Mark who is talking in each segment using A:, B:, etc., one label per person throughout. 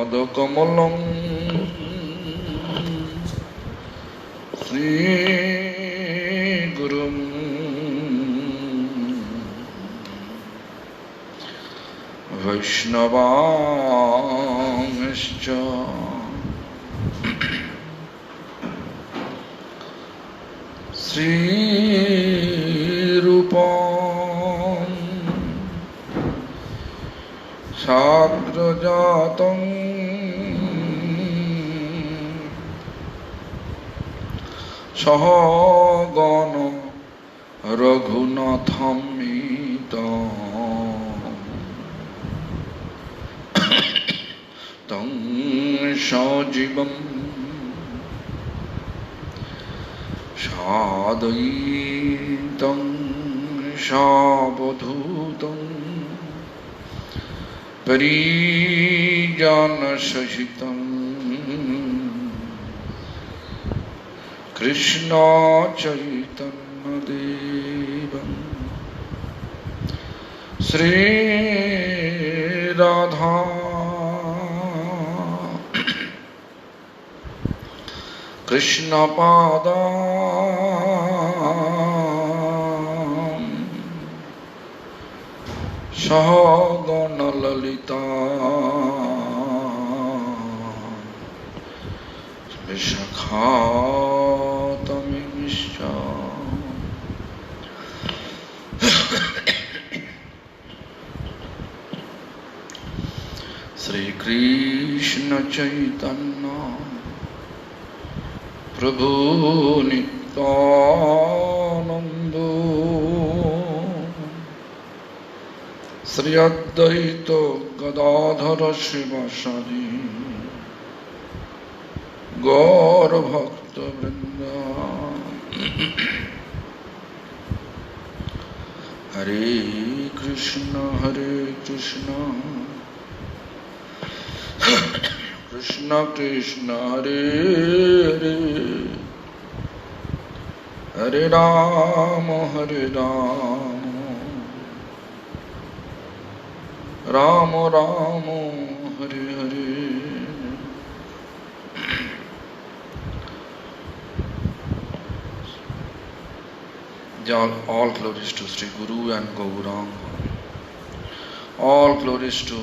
A: पदकमलं श्रीगुरुं वैष्णवांश्च श्रीरूपं साग्रजातं सहगण रघुनाथान्वितं तं सजीवं साद्वैतं सावधूतं परिजनसहितं कृष्ण चैतन्यदेवं श्री राधा कृष्ण पादां सहगण ललिता विशाखातमिश्च श्री कृष्ण चैतन्य प्रभु नित्यानंद श्री अद्वैत गदाधर शिवासादि गौर भक्त वृंद हरे Krishna Krishna Krishna Hare Hare Hare Ram Ram Ram Hare Hare. All glories to Sri Guru and Gauranga. All glories to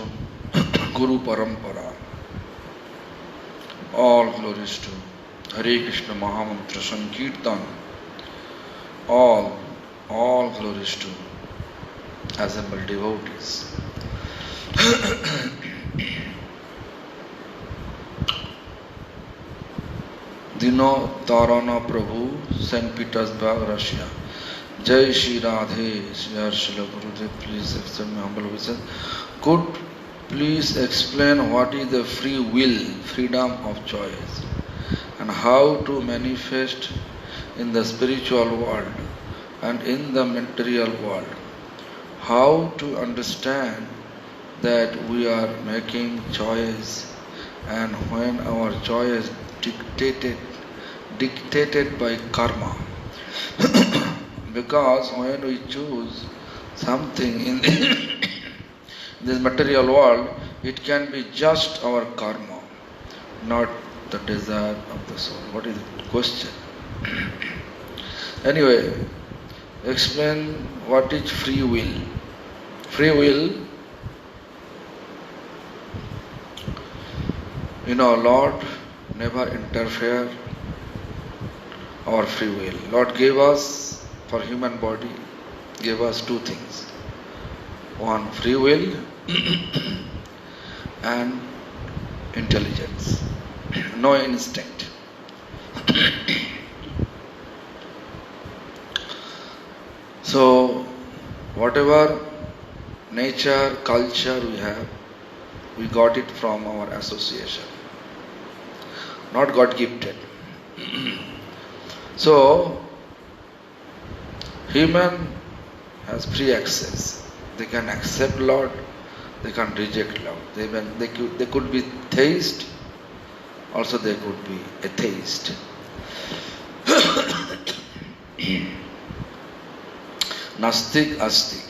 A: Guru Parampara. All glories to Hare Krishna Mahamantra Sankirtan. All glories to assembled devotees. Dino Tarana Prabhu, St. Petersburg, Russia. Jai Shri Radhe, Shri Harshila Gurudev, please accept my humble obeisance. Could please explain what is the free will, freedom of choice, and how to manifest in the spiritual world and in the material world? How to understand that we are making choice, and when our choice dictated by karma? Because when we choose something in this material world, it can be just our karma, not the desire of the soul. What is the question? Anyway, explain what is free will. Free will, Lord never interfere our free will. Lord gave us, for human body, gave us two things. One, free will and intelligence. No instinct. So, whatever nature, culture we have, we got it from our association. Not God gifted. So, human has free access. They can accept Lord, they can reject Lord. They could be theist, also they could be atheist. Nastik, astik.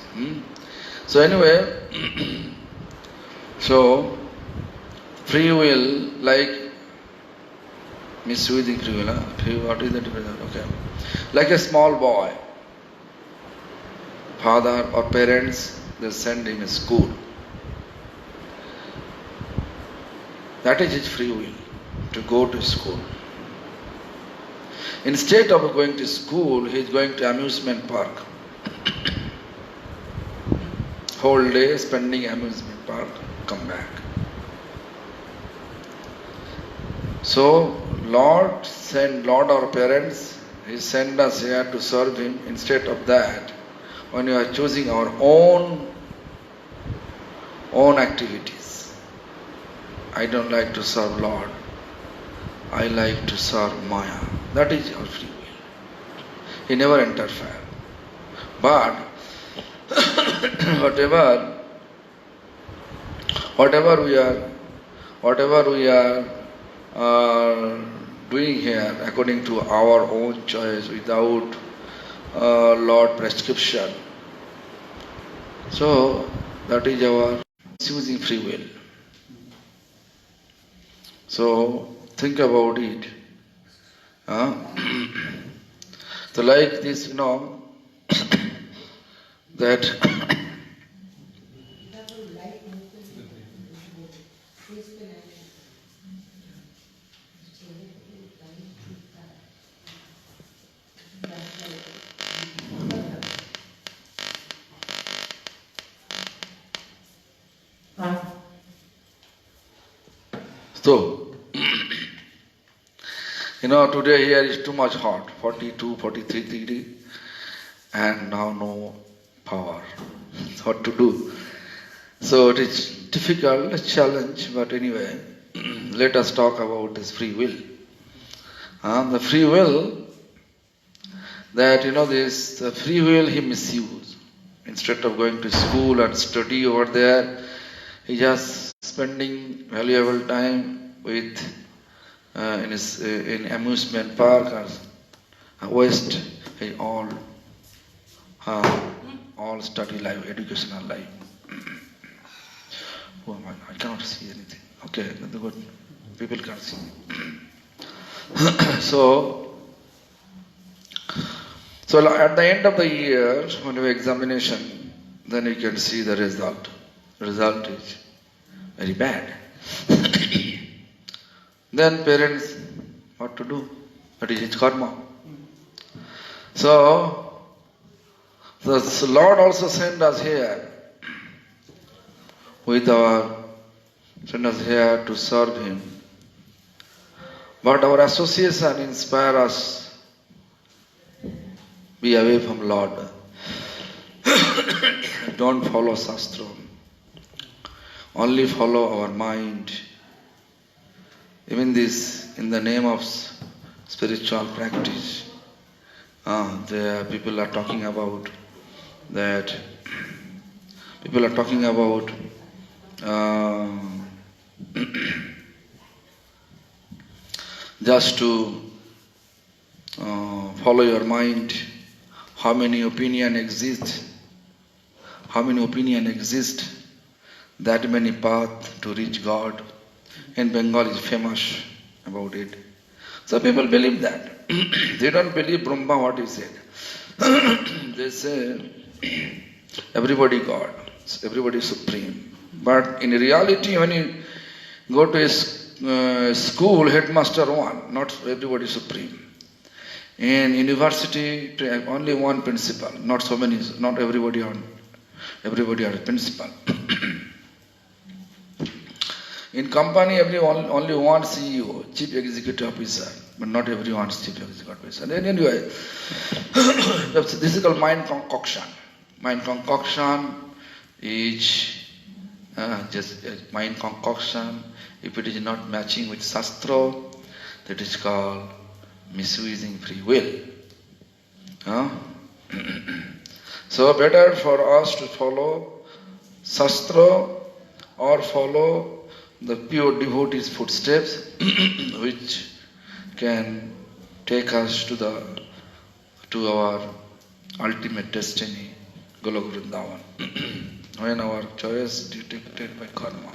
A: So anyway, so Free will, like misusing free will. What is the difference? Okay. Like a small boy, father or parents, they send him to school. That is his free will, to go to school. Instead of going to school, he is going to amusement park. Whole day spending amusement park, come back. So, Lord our parents, He sent us here to serve Him. Instead of that, when we are choosing our own activities, I don't like to serve Lord, I like to serve Maya. That is your free will. He never interferes. But whatever we are doing here according to our own choice without Lord prescription, so that is our misusing free will. So think about it. So like this, that so today here is too much hot, 42, 43 degrees, and now no power. What to do? So it is difficult, a challenge, but anyway, let us talk about this free will. The free will, that the free will he misused. Instead of going to school and study over there, he just spending valuable time with in amusement park or waste his all study life, educational life. Oh my, I cannot see anything. Okay, that's good. People can't see. So at the end of the year, when you have examination, then you can see the result. The result is very bad. Then parents, what to do? That is his karma. So the Lord also sent us here send us here to serve Him. But our association inspire us, be away from Lord. Don't follow Shastra. Only follow our mind. Even this, in the name of spiritual practice, people are talking about that. People are talking about just to follow your mind. How many opinions exist? How many opinions exist? That many paths to reach God. In Bengal is famous about it. So people believe that. They don't believe Brahma what he said. They say everybody God, everybody supreme. But in reality, when you go to a school, headmaster one, not everybody supreme. In university, only one principal, not so many, not everybody are principal. In company, only one CEO, Chief Executive Officer, but not everyone is Chief Executive Officer. And anyway, this is called mind concoction. Mind concoction is just mind concoction. If it is not matching with Shastra, that is called misusing free will. So better for us to follow Shastra or follow the pure devotee's footsteps, which can take us to our ultimate destiny, Golok Vrindavan, when our choice is dictated by karma.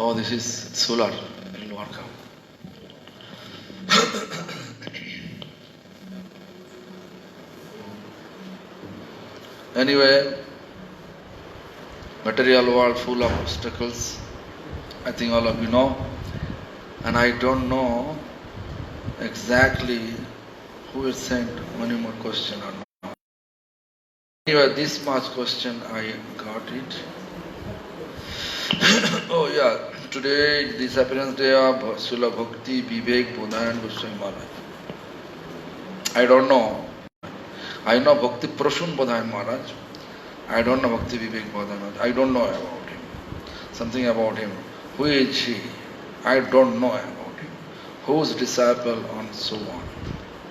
A: Oh, this is solar. It will work out. Anyway, material world full of obstacles. I think all of you know. And I don't know exactly who has sent many more question or not. Anyway, this much question I got it. Oh yeah, today is disappearance day of Srila Bhakti Vivek Bodhayan Goswami Maharaj. I don't know. I know Bhakti Prasun Bodhayan Maharaj. I don't know Bhakti Vivek Bodhayan Maharaj. I don't know about him. Something about him. Who is he? I don't know about him. Whose disciple and so on.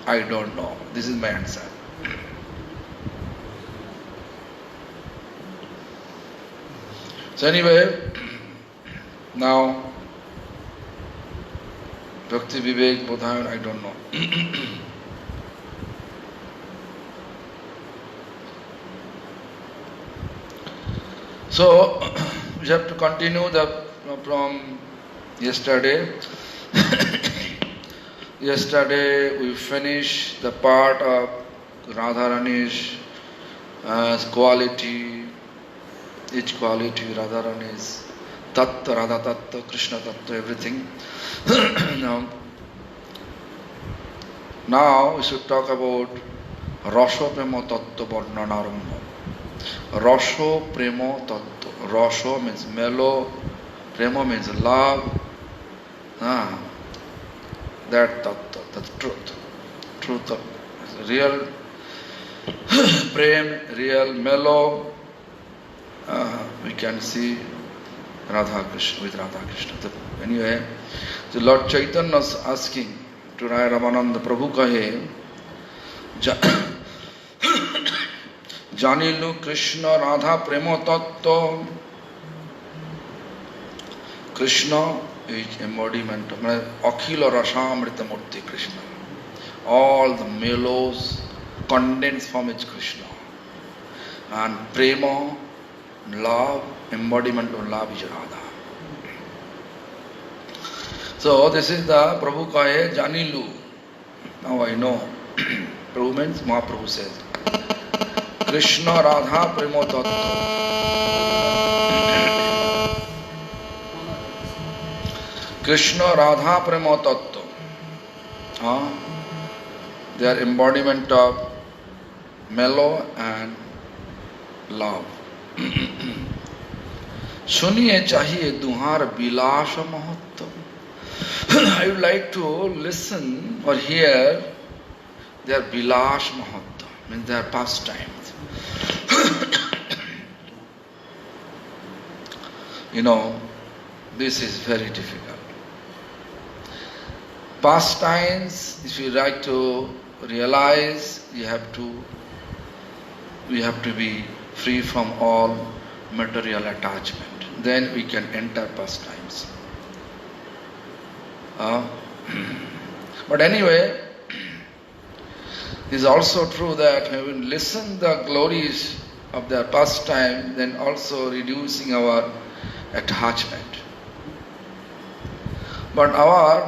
A: I don't know. This is my answer. So anyway, now Bhakti Vivek Bodhayan, I don't know. So we have to continue from yesterday. Yesterday we finished the part of Radharani's quality, each quality, Radharani's Tattva, Radha Tattva, Krishna Tattva, everything. Now we should talk about Rasho Prema Tattva Varnanarambha. Rasho Prema Tattva. Rasho means mellow, Prema means love. That Tattva, that's truth. Truth of real Prem, real mellow. We can see Radha Krishna with Radha Krishna. Anyway, the Lord Chaitanya was asking to Raya Ramananda Prabhu kahe, Janilu Krishna Radha Prema Tattva. Krishna is embodiment of Akhila Rasamrita Murti Krishna. All the mellows condensed from its Krishna. And Prema, love, embodiment of love is Radha. So this is the Prabhu kahe Janilu. Now I know. Prabhu means Mahaprabhu says. Krishna Radha Prema Tattva. Krishna Radha Prema Tattva. They are embodiment of mellow and love. Suniye chahiye duhar bilasha mahatva. I would like to listen or hear their bilash mahatva, means their pastimes. You know, this is very difficult. Pastimes, if you like to realize, we have to be free from all material attachment. Then we can enter pastimes. But anyway, it is also true that when we listen the glories of their pastime, then also reducing our attachment. But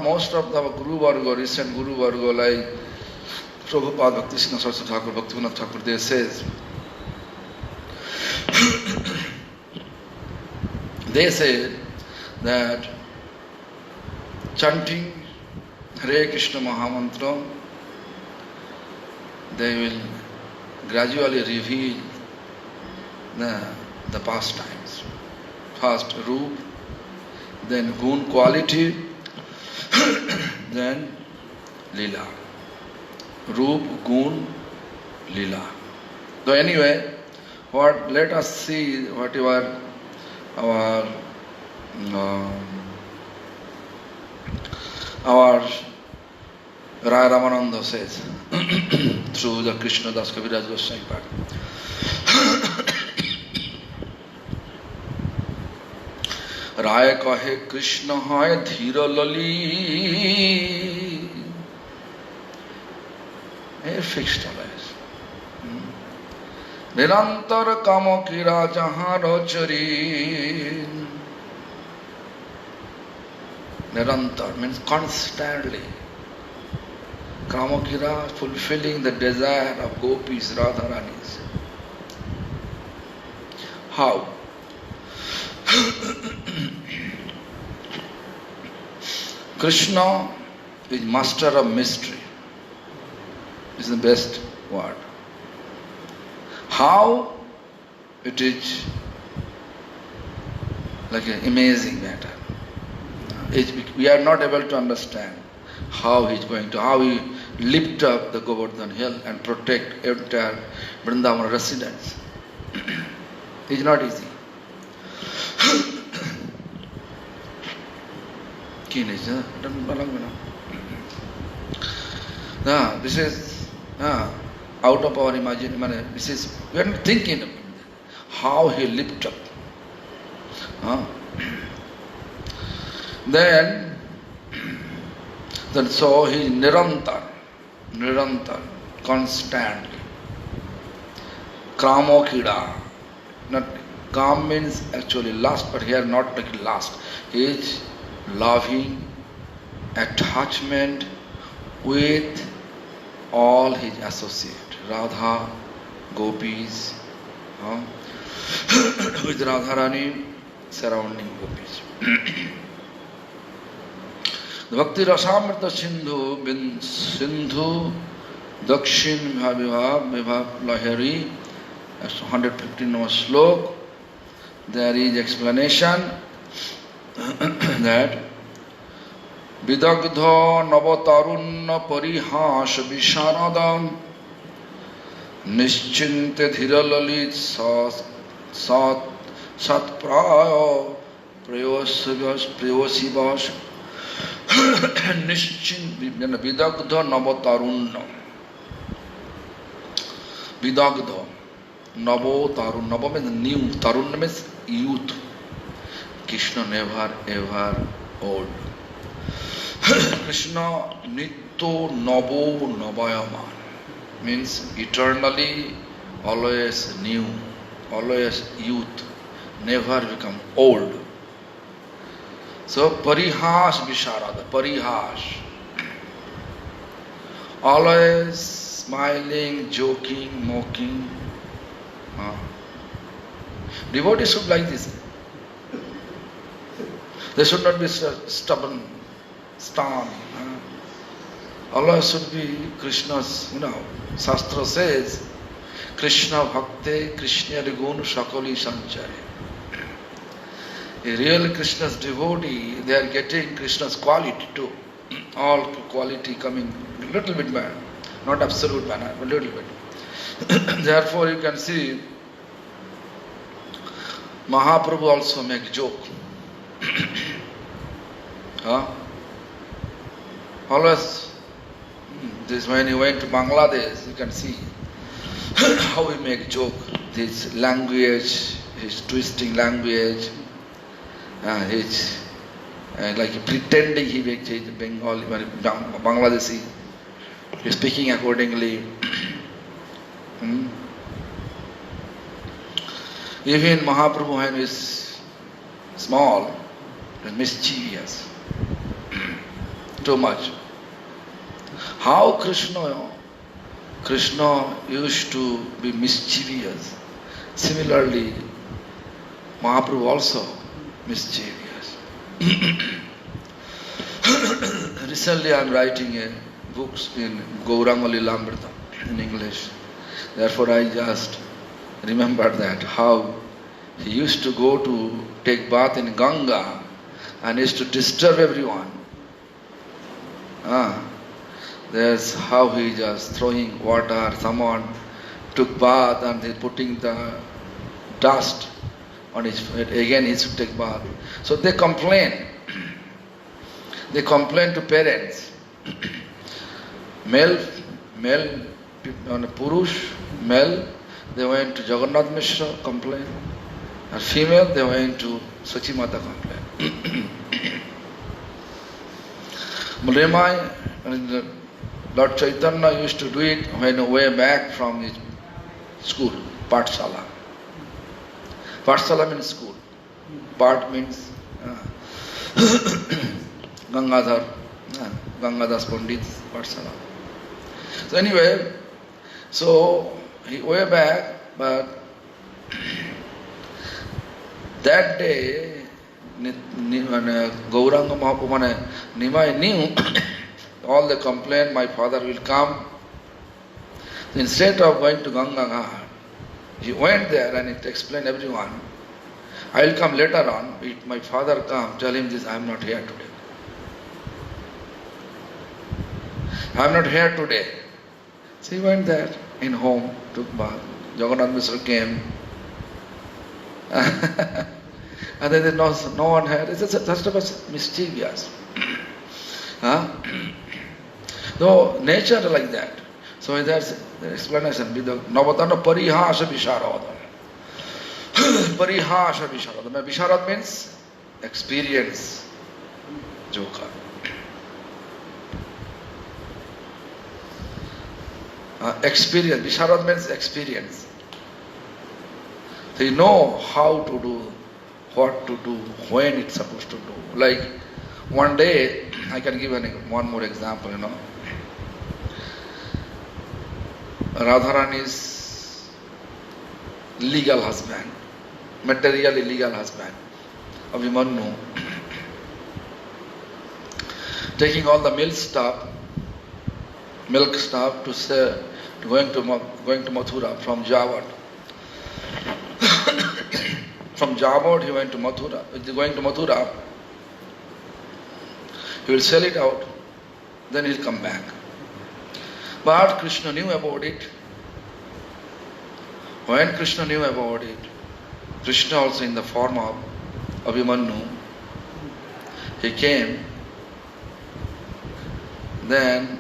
A: most of the Guru Varga, recent Guru Varga like Prabhupada Bhakti-Singha Saraswati Thakur, Bhaktivinoda Thakur, they say that chanting Hare Krishna Mahamantra, they will gradually reveal the pastimes. First Roop, then Gun quality, then Lila. Roop, Gun, Lila. So anyway, let us see whatever our Raya Ramananda says through the Krishna Das Kaviraj Goswami part. Raya kahe Krishna hai dhira lali. A fixed always. Nirantar kamo kira jahan rochari. Nirantar means constantly. Kamakira fulfilling the desire of gopis, Radharanis. How? Krishna is master of mystery. Is the best word. How? It is like an amazing matter. We are not able to understand how he is going to, how he lift up the Govardhan hill and protect entire Vrindavan residents. It's not easy. This is out of our imagination. This is, we are not thinking how he lift up. Then so he is nirantar, constantly. Kramokida. Not Kam means actually lust, but here not like lust. He is loving attachment with all his associates. Radha, gopis, with Radharani surrounding gopis. The Bhakti Rasamrita Sindhu Dakshin Vibhav Lahari, 115 slok. There is explanation that Vidagdha Navatarunna Parihas Visharadam Nischinte Dhiralalit Satpraya Prayosivas Nischint Vidagdha Navatarunna. Vidagdha Navo Tarun. Navo means new. Tarun means youth. Krishna never ever old. Krishna Nitto Navo Navayaman means eternally, always new, always youth, never become old. So Parihas Visharada, Parihas, always smiling, joking, mocking. Devotees should like this. They should not be stubborn, stern. Always should be Krishna's, Shastra says, Krishna Bhakte, Krishna Gun Shakali Sanchari. A real Krishna's devotee, they are getting Krishna's quality too. All quality coming a little bit bad. Not absolute manner, but a little bit. Therefore you can see Mahaprabhu also make joke. Always, this when he went to Bangladesh, you can see how he make joke. This language, his twisting language, his like pretending he makes Bengali, Bangladeshi, speaking accordingly. Even Mahaprabhu, when he is small, is mischievous. Too much. How Krishna used to be mischievous. Similarly, Mahaprabhu also mischievous. Recently I am writing a book in Gauranga Lilamrita in English. Therefore I just remembered that how he used to go to take bath in Ganga and used to disturb everyone. There's how he just throwing water, someone took bath and he putting the dust on his head. Again he should take bath. So they complain. They complain to parents. Male, Purush, male, they went to Jagannath Mishra, complain. And female, they went to Sachimata, complain. Mulemai, Lord Chaitanya used to do it when way back from his school, Pathshala. Pathshala means school. Path means Gangadhar, Gangadas Pandit, Vatsala. So anyway, so he way back, but that day, Gauranga Mahaprabhu Nimai knew all the complaint, my father will come. So instead of going to Ganga Ghat, he went there and it explained everyone, I will come later on. If my father comes, tell him this, I am not here today. I am not here today. So he went there in home, took bath. Jagannath Mishra came. And then no one had. It's just a mischievous. No, nature like that. So there's the explanation with the Navatana Parihasha Visharada. Parihasha Visharada. Visharad means experience. Joka. Experience. Visharad means experience. So you know how to do, what to do, when it's supposed to do. Like one day, I can give one more example, Radharani's legal husband, materially legal husband, Abhimanyu, taking all the milk stuff to say, going to Mathura from Javad. From Javad he went to Mathura. Going to Mathura, he will sell it out, then he will come back. But Krishna knew about it. When Krishna knew about it, Krishna also in the form of Abhimanyu, he came, then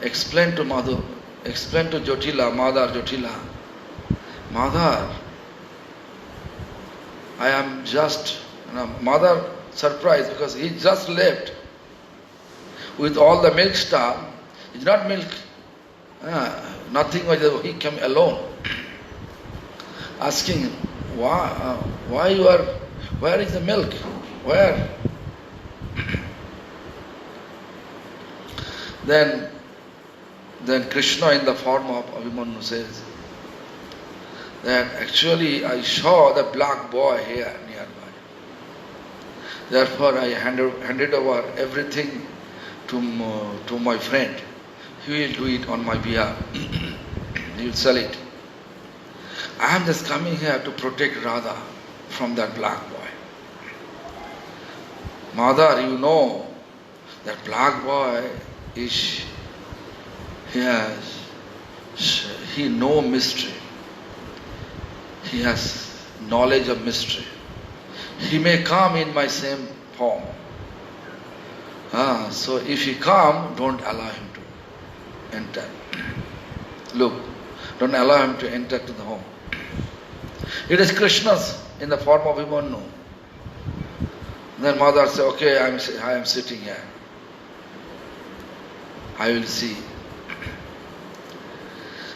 A: explained to Jotila, Mother, I am just, mother surprised because he just left with all the milk stuff. It's not milk, nothing, he came alone. Asking, why you are, where is the milk? Where? Then Krishna in the form of Abhimanyu says that actually I saw the black boy here nearby. Therefore I handed over everything to my friend. He will do it on my behalf. He will sell it. I am just coming here to protect Radha from that black boy. Mother, you know that black boy is, he knows mystery. He has knowledge of mystery. He may come in my same form. So if he come, don't allow him to enter. Look, don't allow him to enter to the home. It is Krishna's in the form of Abhimanyu. Then mother said, okay, I am sitting here. I will see.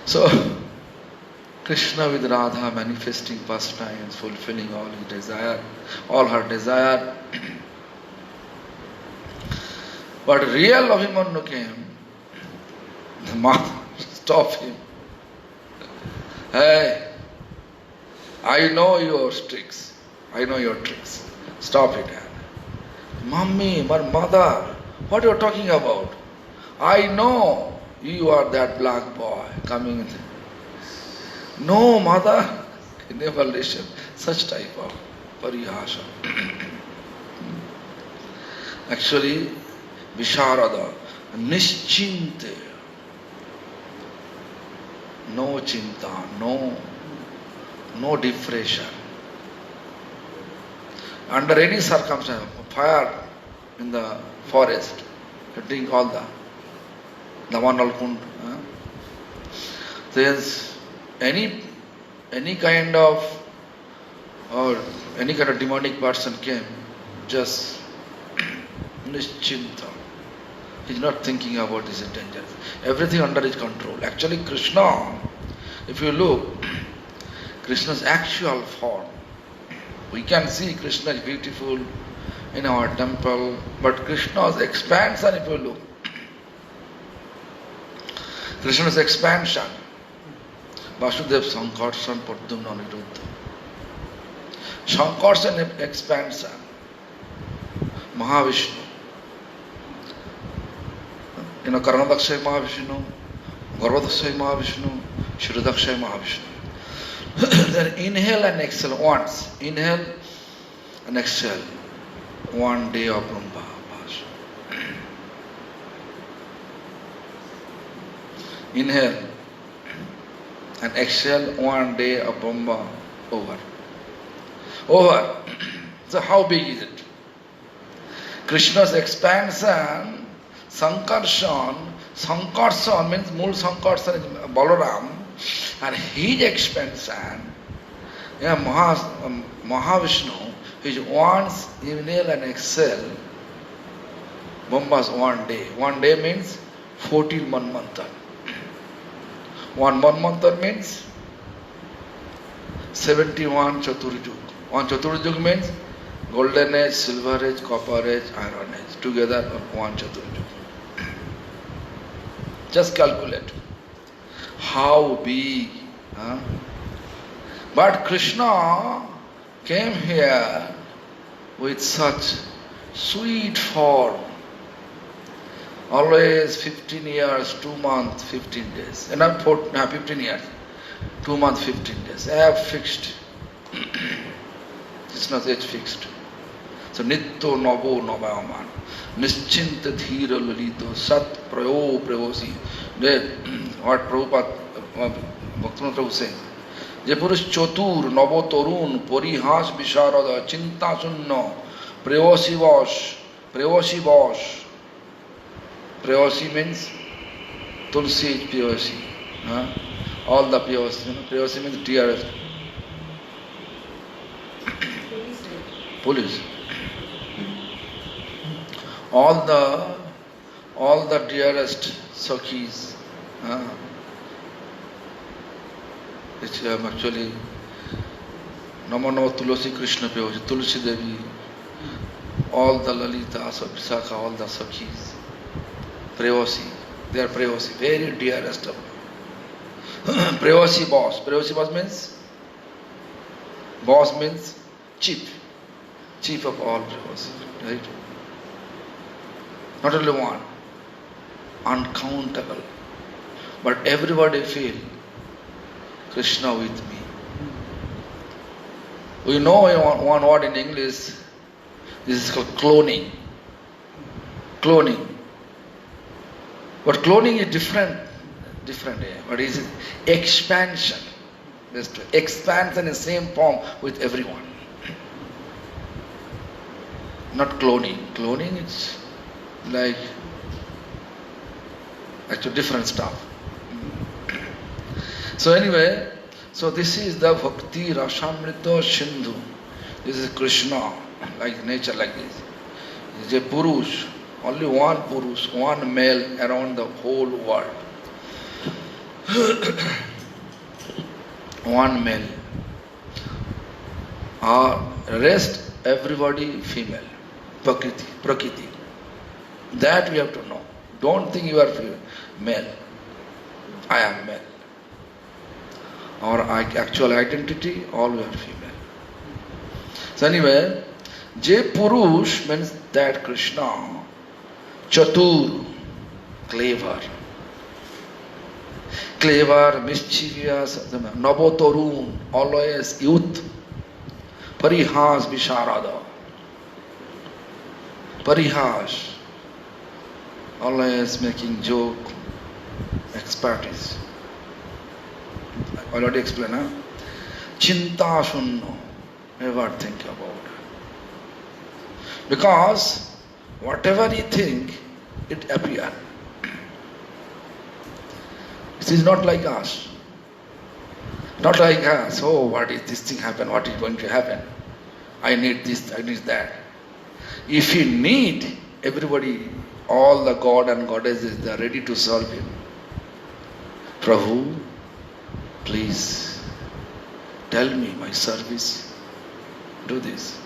A: So, Krishna with Radha manifesting pastimes, fulfilling all his desire, all her desire. But real Abhimanyu came, the mother stopped him. Hey, I know your tricks. I know your tricks. Stop it. Mummy, my mother, what you are talking about? I know you are that black boy coming in. No, mother, I never listened. Such type of parihasha. Actually, Visharada, Nischinte. No chinta, no depression. Under any circumstance, fire in the forest, you drink all the Damanal Kund. There's any kind of demonic person came, just nischinta. He's not thinking about his dangers. Everything under his control. Actually, Krishna, if you look, Krishna's actual form, we can see Krishna is beautiful in our temple. But Krishna's expansion, if you look, Krishna's expansion, Vasudev Sankarshan Pradyumna Niruddha. Sankarshan expansion, Mahavishnu. Karnadakshay Mahavishnu, Garbhodakshay Mahavishnu, Shirodakshay Mahavishnu. Then inhale and exhale once. Inhale and exhale. One day of Brahma. Inhale and exhale, one day of Brahma over. Over. So how big is it? Krishna's expansion, Sankarshan. Sankarshan means Mool Sankarshan is Balaram, and his expansion, Mahavishnu, is once inhale and exhale, Brahma's one day. One day means 14 Manvantar. One Manvantar means 71 Chaturjug. One Chaturjug means golden age, silver age, copper age, iron age. Together one Chaturjug. Just calculate how big. But Krishna came here with such sweet form. Always 15 years, 2 months, 15 days. And not 15 years, 2 months, 15 days. I have fixed. It's not age fixed. So Nitto Nabo Navayaman. Nischinta Dhira Lalito Sat Prayo Pravosi. What Prabhupada Bhaktivinoda was saying. Je Purush Chotur Nabo Torun Porihas Visharada Chinta Sunno Prevosi Vash Prevosi Vash. Prevosi means Tulsi is Prevosi. All the Prevosi. Prevosi means dearest. Police. All the dearest Sakhis. Which actually Namo Tulsi Krishna Prevosi, Tulsi Devi, all the Lalita, Visakha, all the Sakhis. Prevosi, they are Prevosi, very dearest of them. Prevosi boss. Prevosi boss means chief of all Prevosi, right? Not only one, uncountable. But everybody feel Krishna with me. We know one word in English, this is called cloning. Cloning. But cloning is different. But it is expansion. There's expansion in the same form with everyone. Not cloning. Cloning is like actually different stuff. So anyway, so this is the Bhakti Rasamrita Sindhu. This is Krishna, like nature like this. He is a Purush. Only one Purush, one male around the whole world. One male. Rest everybody female. Prakriti. That we have to know. Don't think you are male. I am male. Our actual identity, all we are female. So anyway, Je Purush means that Krishna. Chatur, clever, mischievous, Nabotorun, always youth, Parihas Visharada, Parihas, always making joke, expertise. I already explained, huh? Chinta Shunno, never think about it. Because whatever you think, it appears. It is not like us. Not like us. Oh, what is this thing happen? What is going to happen? I need this, I need that. If you need, everybody, all the God and goddesses, they are ready to serve him. Prabhu, please tell me my service. Do this.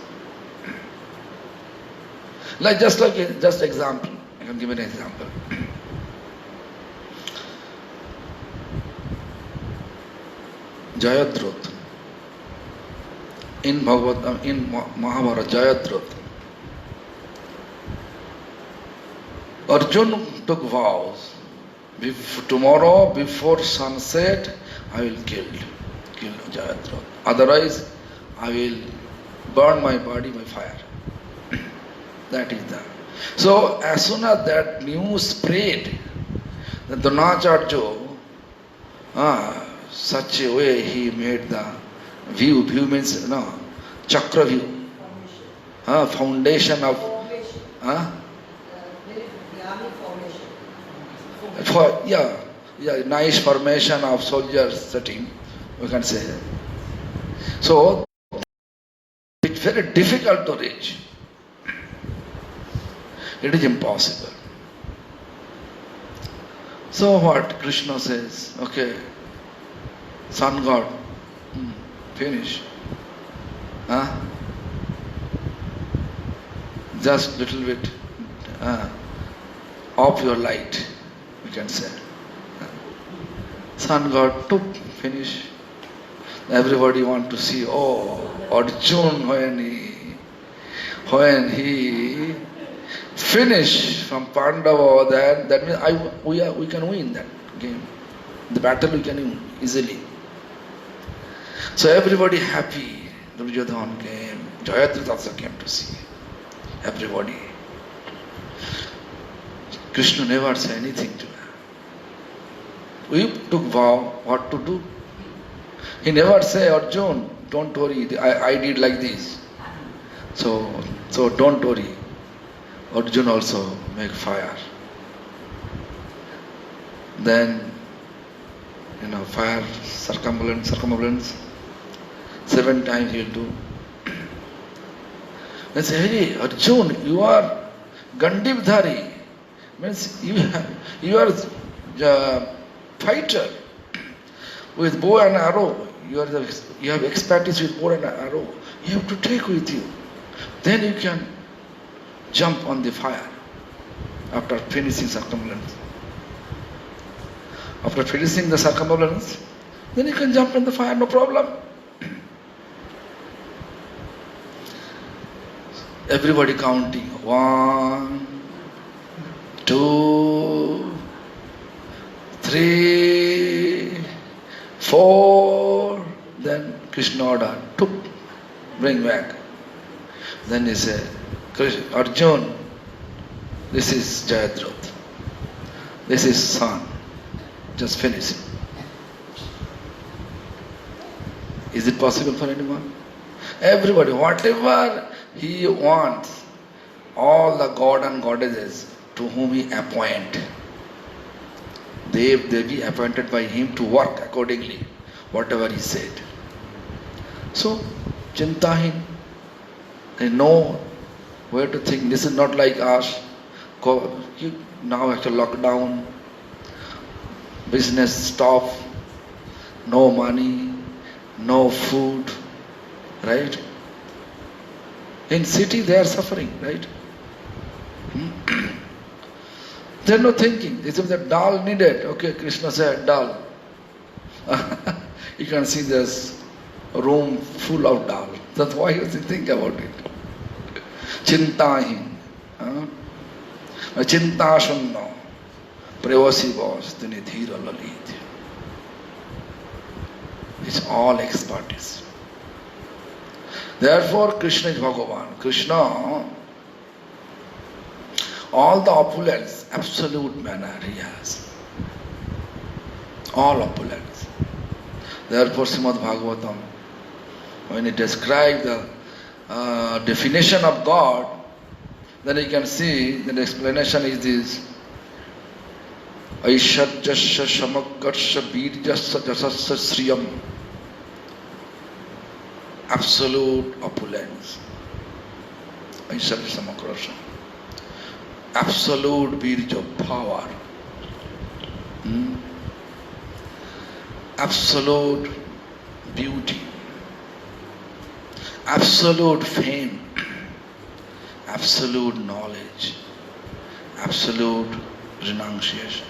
A: Just example. I can give an example. Jayadratha. In Mahabharata, Jayadratha. Arjun took vows. Tomorrow before sunset, I will kill Jayadratha. Otherwise, I will burn my body by fire. That is that. So as soon as that news spread, the Dronacharya, such a way he made the view. View means chakra view. Foundation of nice formation of soldiers setting, we can say. So it's very difficult to reach. It is impossible. So what Krishna says, okay, sun god, finish. Just little bit off your light, we can say. Sun god took, finish. Everybody want to see, Arjun when he finish from Pandava, that means we can win that game. The battle we can win easily. So everybody happy. Duryodhana came. Jayadratha also came to see. Everybody. Krishna never said anything to her. We took vow what to do. He never said, Arjun, don't worry, I did like this. So don't worry. Arjun also make fire. Then, fire, circumambulance. 7 times he'll do. Then say, hey, Arjun, you are Gandivdhari. Means you are fighter with bow and arrow. You have expertise with bow and arrow. You have to take with you. Then you can jump on the fire after finishing circumambulance. After finishing the circumambulance, then you can jump in the fire, no problem. Everybody counting. 1, 2, 3, 4. Then Krishna ordered, bring back. Then he said, Arjun, this is Jayadratha. This is sun. Just finish it. Is it possible for anyone? Everybody, whatever he wants, all the god and goddesses to whom he appoint, they be appointed by him to work accordingly, whatever he said. So, Chintahin, they know where to think. This is not like us. Now after lockdown, business stop, no money, no food, right? In city they are suffering, right? They are not thinking. This is the dal needed. Okay, Krishna said dal. You can see this room full of dal. That's why you think about it. Chintahin. Chintashanna. Prevasi boss. Dhira lalit. It's all expertise. Therefore, Krishna is Bhagavan. Krishna, all the opulence, absolute manner he has. All opulence. Therefore, Srimad Bhagavatam, when it describes the definition of God, then you can see that the explanation is this. Aishadjasya shamakarsha birjasya jasasya sriyam. Absolute opulence. Aishadjasya samakrasha. Absolute birja, power. Absolute beauty. Absolute fame. absolute knowledge, absolute renunciation,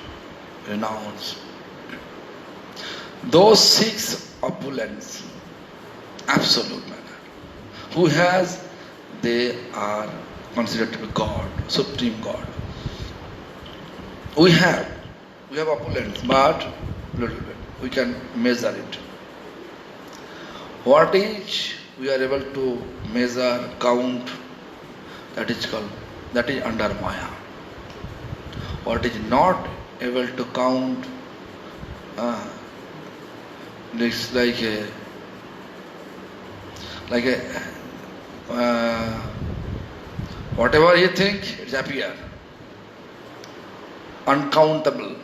A: renounce. Those 6 opulents, absolute manner, who has, they are considered to be God, supreme God. We have opulence, but little bit. We can measure it. What is we are able to measure, count, that is under Maya. What is not able to count, it's like a whatever you think, it's appear. Uncountable,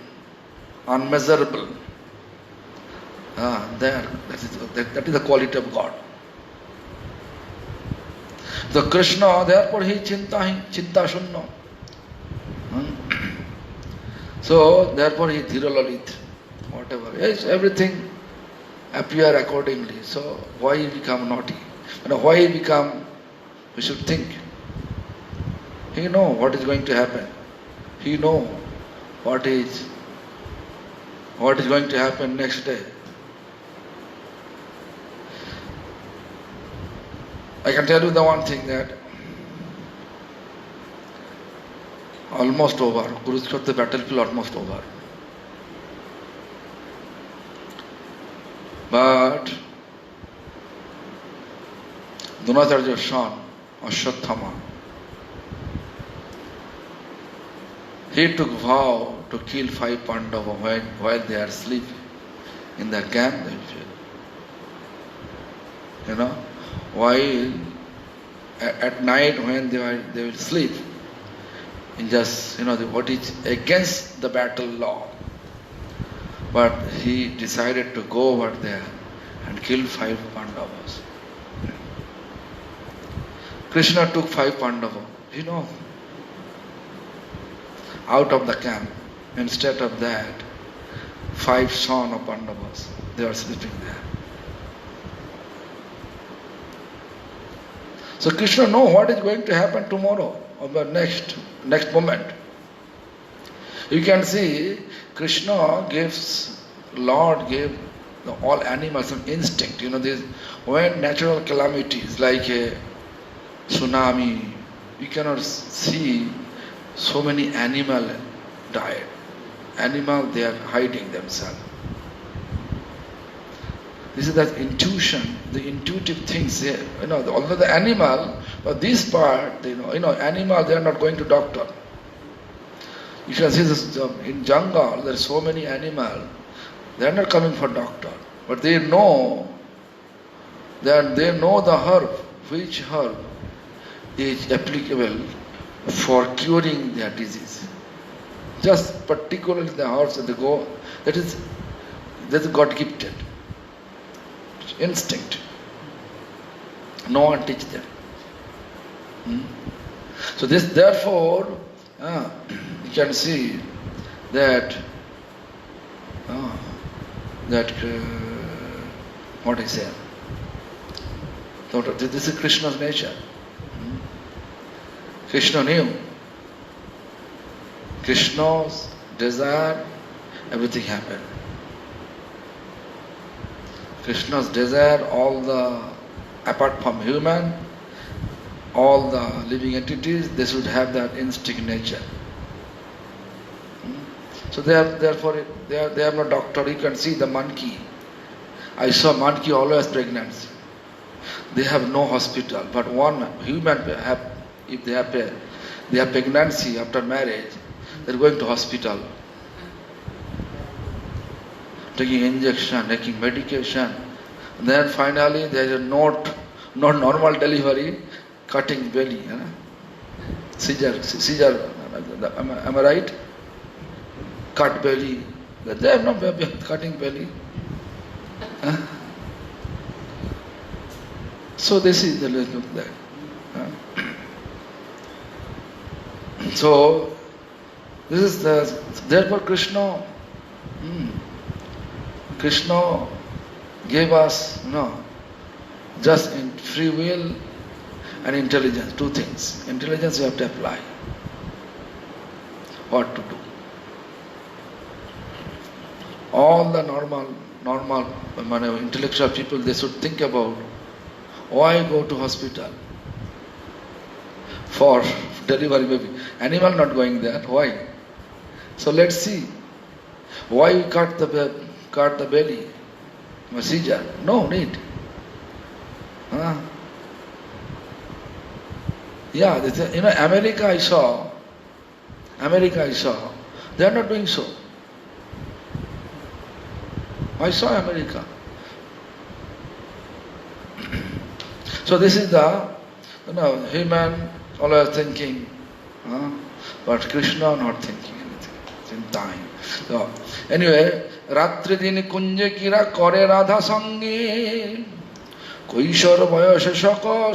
A: unmeasurable. That is the quality of God. So Krishna, therefore he chinta shunno. So therefore he dhiralalit, whatever. Yes, everything appear accordingly. So why he become naughty? Why he become, we should think. He know what is going to happen. He know what is going to happen next day. I can tell you the one thing, that almost over, Kurukshetra battlefield almost over. But Dronacharya's son, Ashwatthama, he took vow to kill 5 Pandava while they are sleeping in their camp. While at night when they will sleep, in just what is against the battle law. But he decided to go over there and kill 5 Pandavas. Krishna took 5 Pandavas, out of the camp. Instead of that, 5 sons of Pandavas, they are sleeping there. So Krishna knows what is going to happen tomorrow or the next moment. You can see Krishna Lord gave all animals some instinct. When natural calamities like a tsunami, you cannot see so many animals died. Animals, they are hiding themselves. This is that intuition, the intuitive things. Although the animal, but this part, animal, they are not going to doctor. You can see this in jungle. There are so many animals. They are not coming for doctor, but they know that they know the herb, which herb is applicable for curing their disease. Just particularly the herbs that they go, that's God gifted. Instinct. No one teach them. So therefore, you can see that what I say. So this is Krishna's nature. Krishna knew. Krishna's desire, everything happened. Krishna's desire, apart from human, all the living entities, they should have that instinct nature. So they are not doctor. You can see the monkey. I saw monkey always pregnant. They have no hospital, but one human if they have pregnancy after marriage, they are going to hospital, taking injection, taking medication. And then finally there is a not normal delivery, cutting belly, seizure. Am I right? Cut belly. They have no baby cutting belly. So this is the look of that. So this is therefore Krishna gave us just in free will. and intelligence, two things. Intelligence you have to apply. What to do? All the normal intellectual people, they should think about why go to hospital for delivery baby. Animal not going there. Why? So let's see. Why we cut the belly? Seizure? No need. Yeah, America I saw, they are not doing so. I saw America. So this is the, human always thinking, but Krishna not thinking anything. It's in time. So, anyway, Ratri din kunje kira kore Radha sange, কৈশোর বয়সে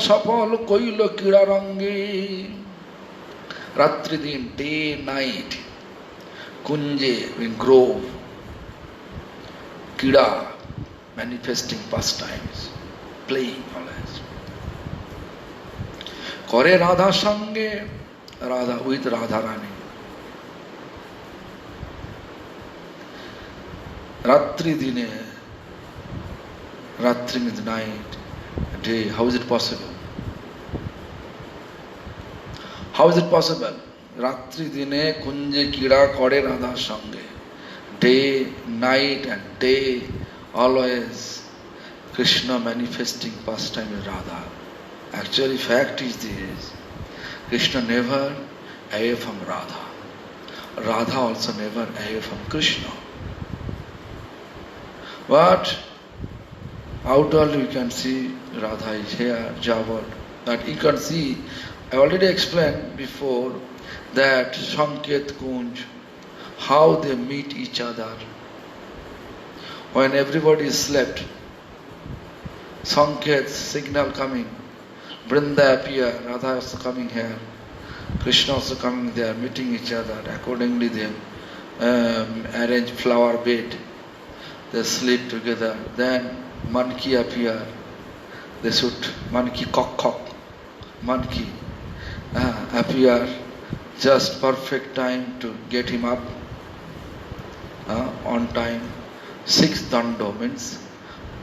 A: সফল কইল ক্রীড়া রঙ্গে রাত্রি দিন day night কুঞ্জে Grove ক্রীড়া manifesting past Times playing always করে রাধার সঙ্গে রাধা উইথ রাধা রানী রাত্রি দিনে রাত্রি means night, day. How is it possible? How is it possible? Ratri dine kunje kida kore Radha sange. Day, night and day, always Krishna manifesting pastime in Radha. Actually, fact is this: Krishna never away from Radha. Radha also never away from Krishna. But outwardly we can see Radha is here, Javad. That you can see, I already explained before that Sanket Kunj, how they meet each other. When everybody is slept, Sanket signal coming, Vrinda appear, Radha also coming here, Krishna also coming there, meeting each other. Accordingly they arrange flower bed, they sleep together. Then monkey appear, they should monkey cock, monkey appear, just perfect time to get him up on time. 6 dando means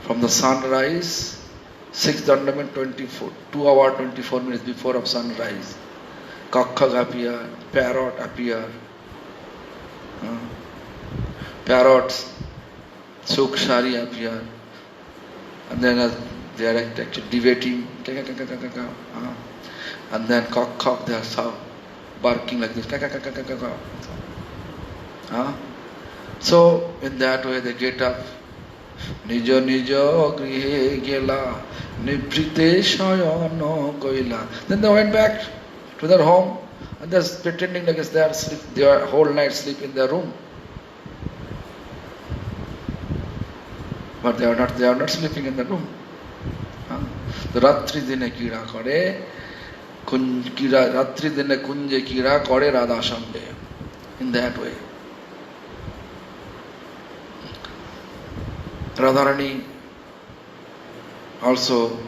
A: from the sunrise, 6 dando means 2 hours 24 minutes before of sunrise. Cock appear, parrot appear, parrots, Sukshari appear. And then they are actually debating, and then cock, they are barking like this. So in that way they get up. Nijo grihe gela, nibrite shayano goila. Then they went back to their home, and they're pretending like they are sleep. They are whole night sleep in their room. But they are not sleeping in the room. The Ratri dine kira kore, Ratri dine kunje kira kore Radha sange. In that way. Radharani also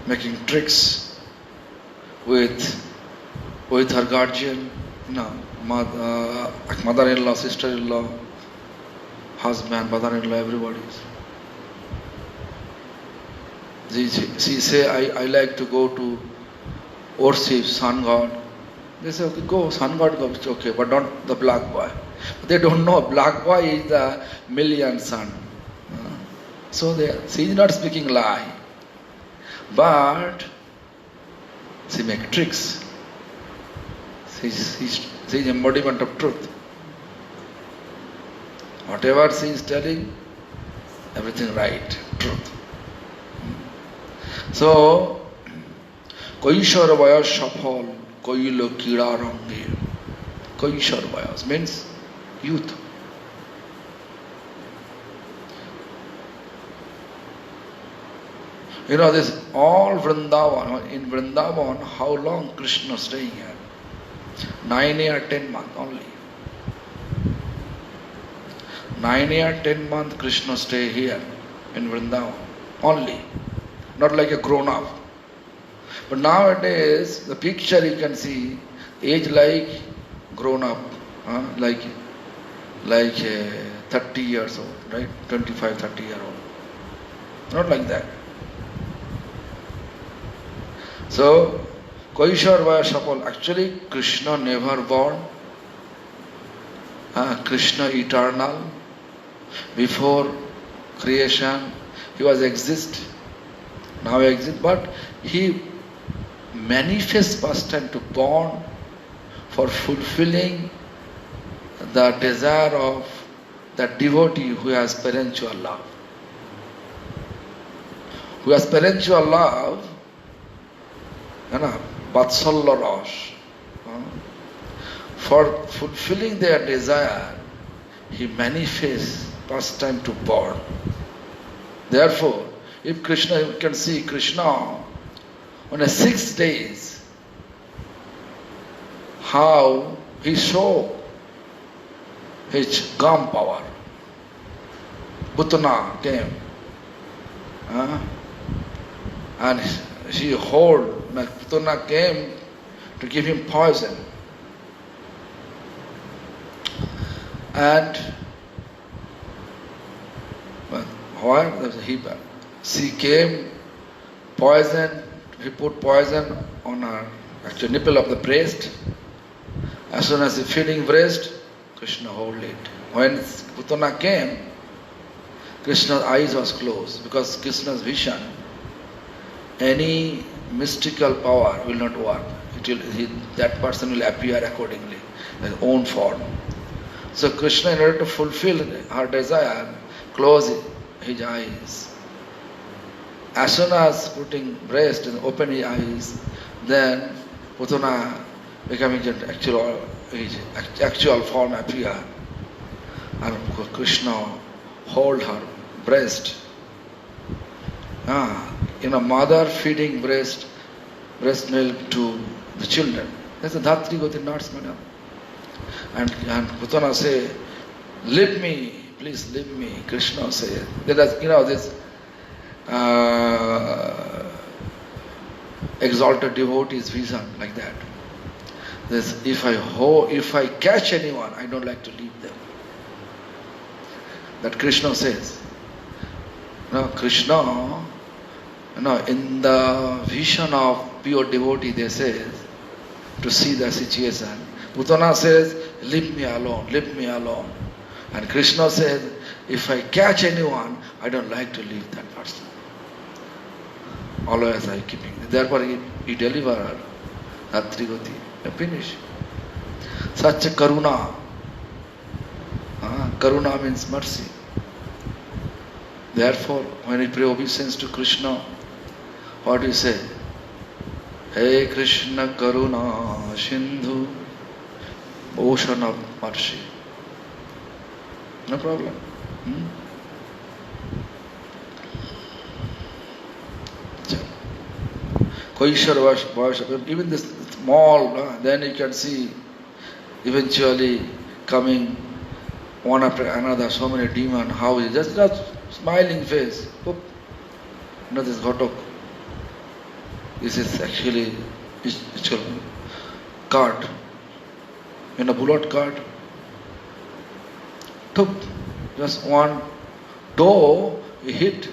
A: making tricks with her guardian, mother-in-law, sister-in-law, husband, mother-in-law, everybody. She say, I like to go to worship sun god. They say, okay, go, sun god go, it's okay, but not the black boy. They don't know, black boy is the million sun. So she is not speaking lie, but she make tricks. She is embodiment of truth. Whatever she is telling, everything right, truth. So, কৈশোর বয়স সফল কইল ক্রীড়া রঙ্গে. কৈশোর বয়স means youth. This all Vrindavan. In Vrindavan, how long Krishna staying here? 9 years, 10 months only. 9 years, 10 months Krishna stay here in Vrindavan only. not like a grown-up. But nowadays, the picture you can see, age like grown-up, like 30 years old, right? 25, 30 year old. Not like that. So, Kaishar Vayasapal, actually Krishna never born, Krishna eternal, before creation, he was exist, now exist, but he manifests first time to born for fulfilling the desire of that devotee who has parental love. Who has parental love, Vatsalya Ras. For fulfilling their desire, he manifests first time to born. Therefore, if Krishna, you can see Krishna on a 6 days, how he showed his gam power. Putana came, and she hold, Putana came to give him poison. And why? She came, poison, he put poison on her actual nipple of the breast. As soon as he feeding breast, Krishna hold it. When Putana came, Krishna's eyes was closed, because Krishna's vision, any mystical power will not work. That person will appear accordingly, his own form. So Krishna, in order to fulfill her desire, closed his eyes. As soon as putting breast and open his eyes, then Putana becoming his actual form appear. And Krishna hold her breast. Mother feeding breast milk to the children. That's a Dhatri Goti Nuts, madam. And Putana say, leave me, please leave me. Krishna say, there is, this exalted devotee's vision like that. This, if I catch anyone, I don't like to leave them. That Krishna says. Krishna, in the vision of pure devotee, they say, to see the situation. Putana says, leave me alone, leave me alone. And Krishna says, if I catch anyone, I don't like to leave that person. Always I keeping. Therefore he deliver her. Dhatri Goti. Finish. Such a karuna. Karuna means mercy. Therefore, when we pray obeisance to Krishna, what do you say? Hey Krishna Karuna Sindhu, ocean of mercy. No problem. Kaishar worship, even this small, then you can see eventually coming one after another, so many demons, how he just smiling face. This Ghatok. This is actually cart. In a bullet cart. Just one toe, he hit,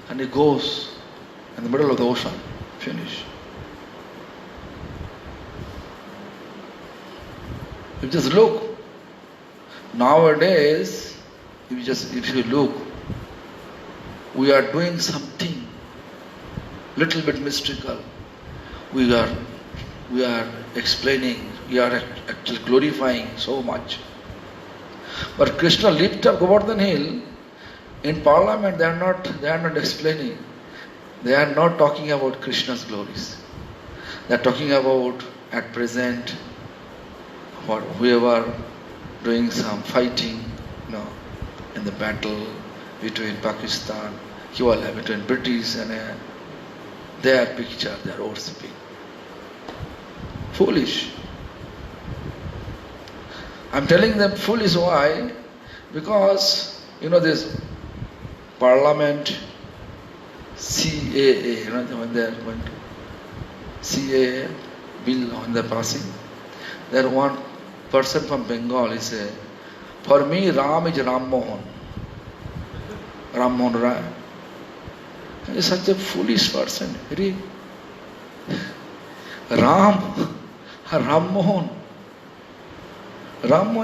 A: and he goes in the middle of the ocean. Finish. You just look. Nowadays, if you look, we are doing something little bit mystical. We are explaining, we are actually glorifying so much. But Krishna lifted up Govardhan Hill. In Parliament, they are not explaining. They are not talking about Krishna's glories. They are talking about at present whoever doing some fighting, in the battle between Pakistan, between British and their picture, they are worshipping. Foolish. I'm telling them foolish why? Because, this Parliament CAA, when they are going to CAA bill when they are passing, there one person from Bengal is say, for me Ram is Ram Mohan Rai. He is such a foolish person. Really. Ram Mohan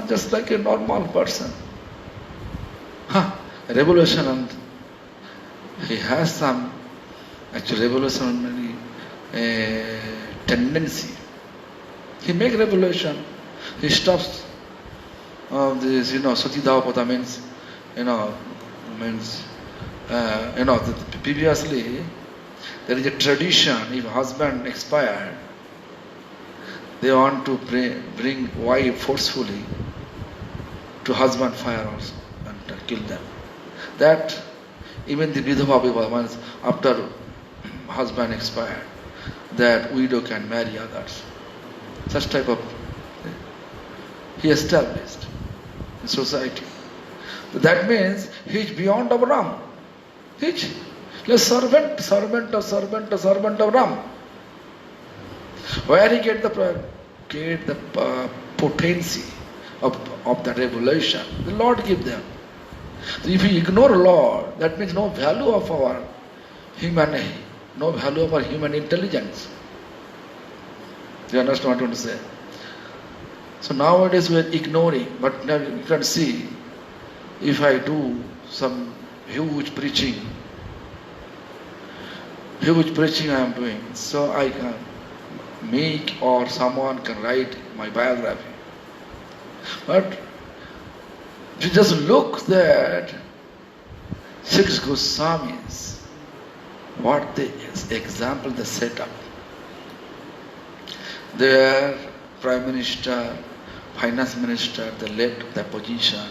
A: just like a normal person. Revolution, and he has some actually revolutionary tendency. He make revolution. He stops this, Sati Dhammapada means, previously there is a tradition, if husband expired, they want to bring wife forcefully to husband fire also and kill them. That even the Vidhava Vivah, after husband expired, that widow can marry others. Such type of he established in society. But that means he is beyond of Ram. He is a servant of Ram. Where he get the potency of the revelation, the Lord give them. So if we ignore Lord, that means no value of our humanity, no value of our human intelligence. Do you understand what I want to say? So nowadays we are ignoring, but now you can see, if I do some huge preaching I am doing, so I can make or someone can write my biography. But if you just look that 6 Goswamis, what the example they set up. Their Prime Minister, Finance Minister, they left their position.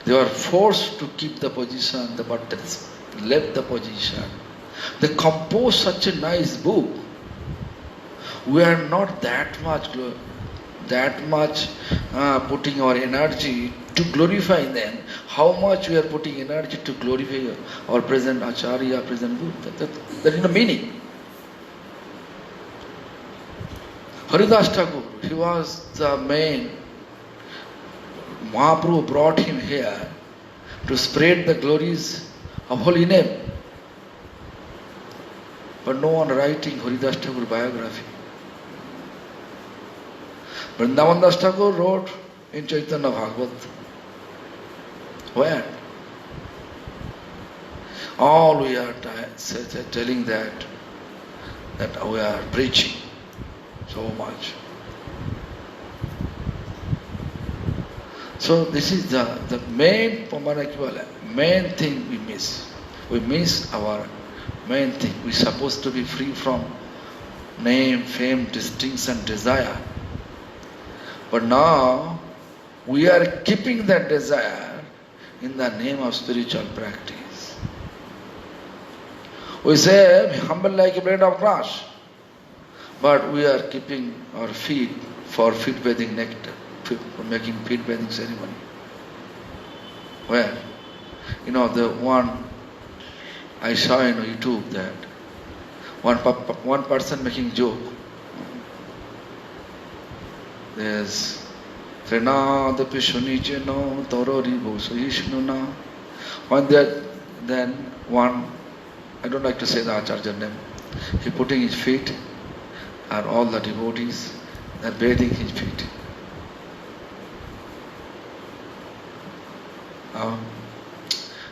A: They were forced to keep the position, but they left the position. They composed such a nice book. We are not that much putting our energy to glorify them. How much we are putting energy to glorify our present Acharya, present Guru. That is the meaning. Haridas Thakur, he was the main. Mahaprabhu brought him here to spread the glories of holy name. But no one writing Haridas Thakur biography. Vrindavan Das Thakur wrote in Chaitanya Bhagavat. Where? All we are telling that we are preaching so much. So this is the main thing we miss. We miss our main thing. We are supposed to be free from name, fame, distinction, desire. But now we are keeping that desire in the name of spiritual practice. We say, be humble like a blade of grass. But we are keeping our feet for feet bathing nectar, for making feet bathing ceremony. Where? The one I saw in YouTube that one person making joke. There's Trinad Pishuniche no Torori Boshishnuna. Then one, I don't like to say the Acharya name, he putting his feet and all the devotees are bathing his feet.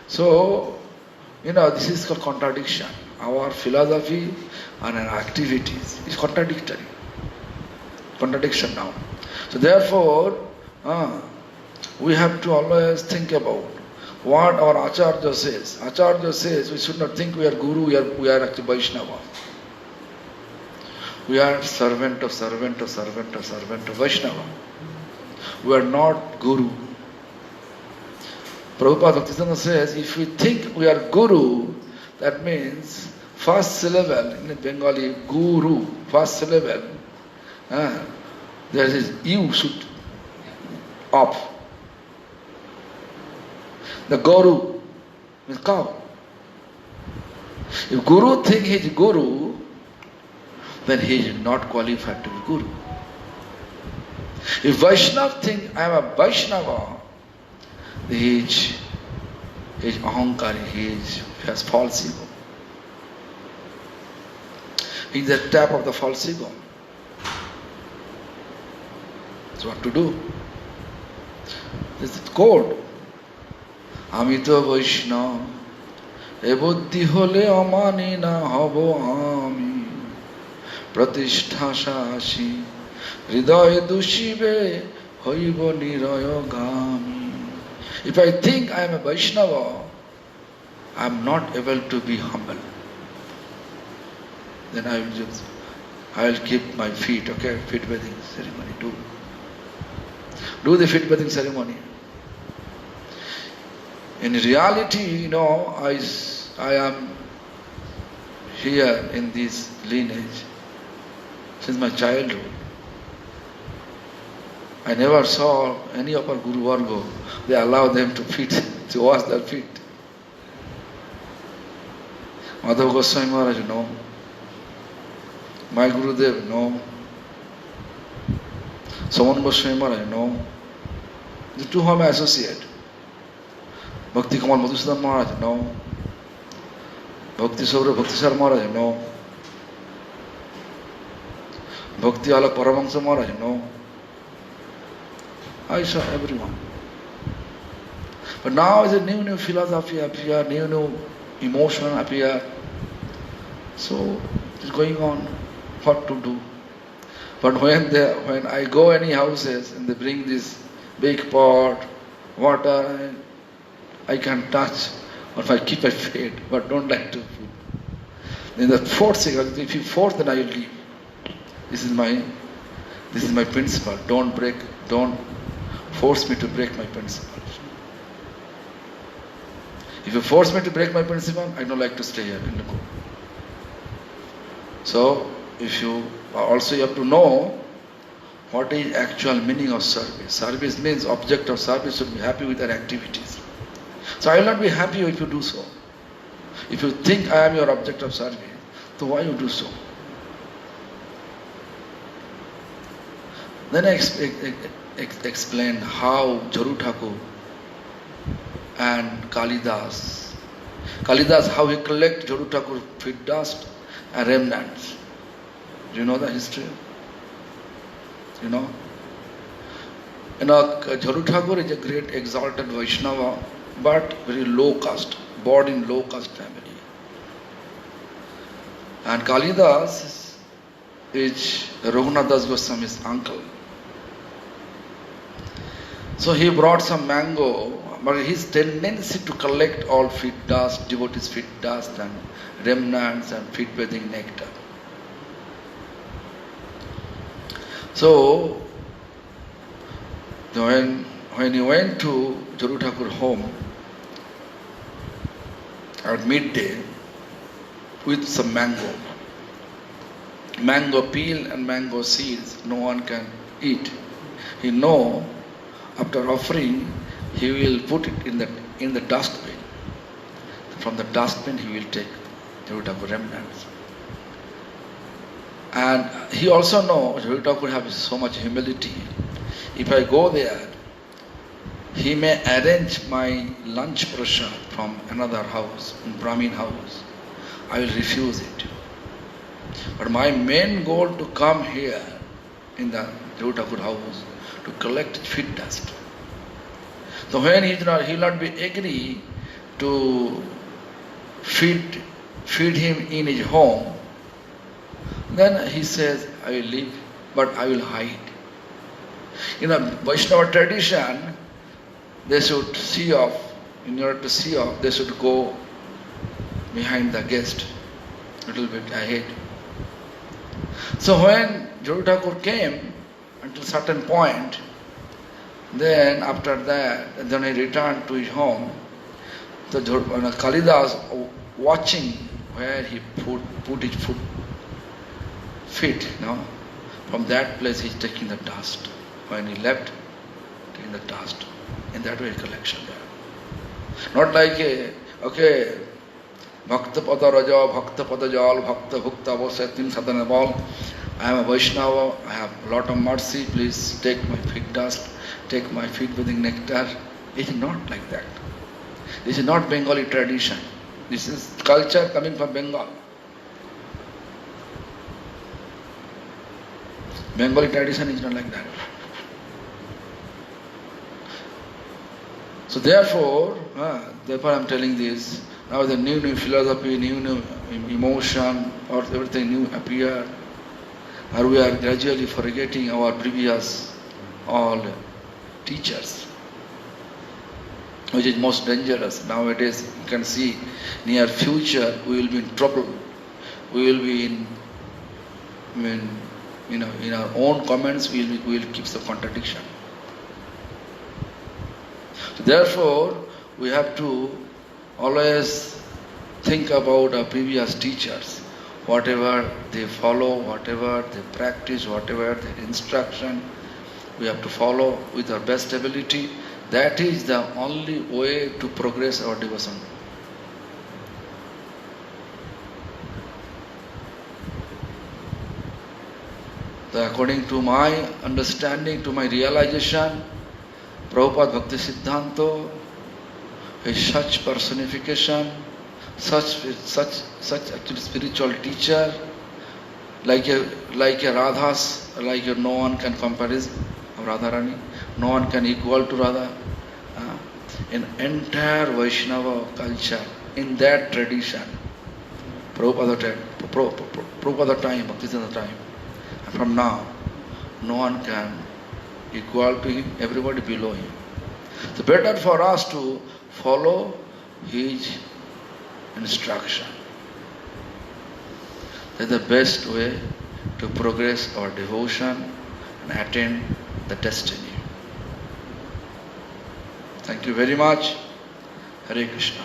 A: So, this is called contradiction. Our philosophy and our activities is contradictory. Contradiction now. So therefore, we have to always think about what our Acharya says. Acharya says we should not think we are Guru, we are actually Vaishnava. We are servant of Vaishnava. We are not Guru. Prabhupada Bhaktisiddhanta says, if we think we are Guru, that means first syllable in Bengali, Guru, first syllable, there is U should off. The Guru means cow. If Guru thinks he is Guru, then he is not qualified to be Guru. If Vaishnava thinks I am a Vaishnava, he is ahankari, he has false ego. He is the tap of the false ego. So what to do? This is code. Amito Vaishnava, e buddhi hole amani na hobo ami, pratishtha shashi, hriday dushibe, hoibo niraya gami. If I think I am a Vaishnava, I am not able to be humble. Then I will keep my feet, okay, feet bathing ceremony, do the feet bathing ceremony. In reality, I am here in this lineage since my childhood. I never saw any of our Guru Varga, they allow them to wash their feet. Madhava Goswami Maharaj, no. My Gurudev, no. Saman Goswami Maharaj, no. The two whom I associate. Bhakti Kamal Madhusudan Maharaj, no. Bhakti Saura Bhakti Sar Maharaj, no. Bhakti Alak Paramahansa Maharaj, no. I saw everyone. But now is a new philosophy appear, new emotion appear. So it is going on. What to do? But when I go any houses and they bring this big pot, water, I can touch, or if I keep my feet, but don't like to food. In the fourth cigarette, if you force, then I will leave. This is my principle. Don't force me to break my principle. If you force me to break my principle, I don't like to stay here in the court. So, you have to know what is actual meaning of service. Service means object of service should be happy with their activities. So I will not be happy if you do so. If you think I am your object of service, so why you do so? Then I explained how Jaru Thakur and Kalidas, how he collect Jaru Thakur feet dust and remnants. Do you know the history? You know? Jaru Thakur is a great exalted Vaishnava, but very low caste, born in low caste family. And Kalidas is Raghunath Das Goswami's uncle. So he brought some mango, but his tendency to collect all feet dust, devotees' feet dust and remnants and feet bathing nectar. So when he went to Jaru Thakur home at midday with some mango peel and mango seeds, no one can eat. He know after offering he will put it in the dustbin. From the dustbin he will take Jaru Thakur remnants. And he also knows Jaru Thakur has so much humility. If I go there, he may arrange my lunch prasad from another house, Brahmin house. I will refuse it. But my main goal to come here in the Jaru Thakur house to collect feet dust. So when he will not be agree to feed him in his home, then he says, I will leave, but I will hide. In a Vaishnava tradition, they should see off. In order to see off, they should go behind the guest, a little bit ahead. So when Jaru Thakur came until a certain point, then after that, then he returned to his home. So Kalidas watching where he put his feet, from that place he's taking the dust. When he left, taking the dust. In that way, collection there. Not like, Bhakta Pada Raja, Bhakta Pada Jal, Bhakta Bhukta Vasatin Sadhana Bal. I am a Vaishnava, I have a lot of mercy, please take my feet dust, take my feet with nectar. It is not like that. This is not Bengali tradition. This is culture coming from Bengal. Bengali tradition is not like that. So therefore I am telling this. Now the new philosophy, new emotion, or everything new appear, or we are gradually forgetting our previous all teachers, which is most dangerous. Nowadays you can see near future we will be in trouble. We will be in our own comments we will keep the contradiction. So therefore we have to always think about our previous teachers. Whatever they follow, whatever they practice, whatever their instruction, we have to follow with our best ability. That is the only way to progress our devotion. So according to my understanding, to my realization, Prabhupada Bhakti Siddhanta is such personification, such actually spiritual teacher, like a Radhas, like no one can compare his Radharani, no one can equal to Radha. In entire Vaishnava culture, in that tradition, Prabhupada time, Bhaktisiddhanta time, and from now, no one can equal to him, everybody below him. So better for us to follow his instruction. That is the best way to progress our devotion and attain the destiny. Thank you very much. Hare Krishna.